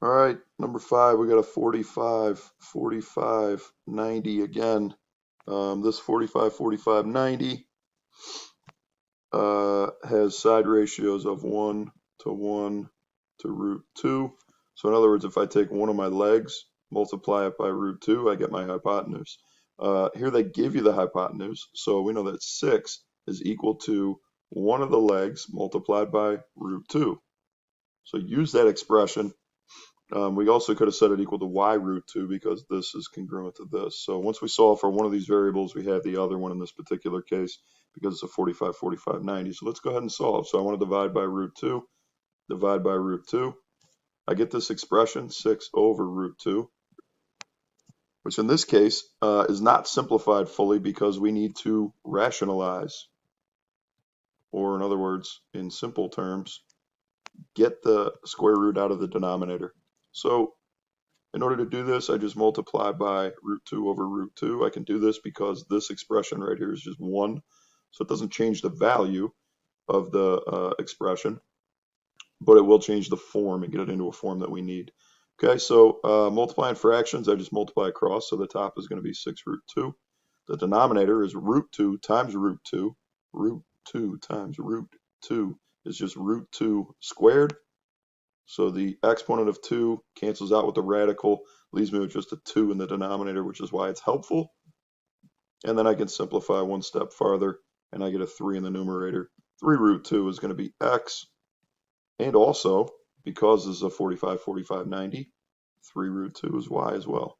All right, number 5, we got a 45, 45, 90 again. This 45, 45, 90 has side ratios of 1 to 1 to root 2. So in other words, if I take one of my legs, multiply it by root 2, I get my hypotenuse. Here they give you the hypotenuse, so we know that 6 is equal to one of the legs multiplied by root 2. So use that expression. We also could have set it equal to y root 2 because this is congruent to this. So once we solve for one of these variables, we have the other one in this particular case because it's a 45, 45, 90. So let's go ahead and solve. So I want to divide by root 2, divide by root 2. I get this expression, 6 over root 2, which in this case is not simplified fully because we need to rationalize, or in other words, in simple terms, get the square root out of the denominator. So in order to do this, I just multiply by root 2 over root 2. I can do this because this expression right here is just 1, so it doesn't change the value of the expression, but it will change the form and get it into a form that we need. Okay, so multiplying fractions, I just multiply across, so the top is going to be 6 root 2. The denominator is root 2 times root 2. Root 2 times root 2 is just root 2 squared. So the exponent of 2 cancels out with the radical, leaves me with just a 2 in the denominator, which is why it's helpful. And then I can simplify one step farther, and I get a 3 in the numerator. 3 root 2 is going to be x. And also, because this is a 45, 45, 90, 3 root 2 is y as well.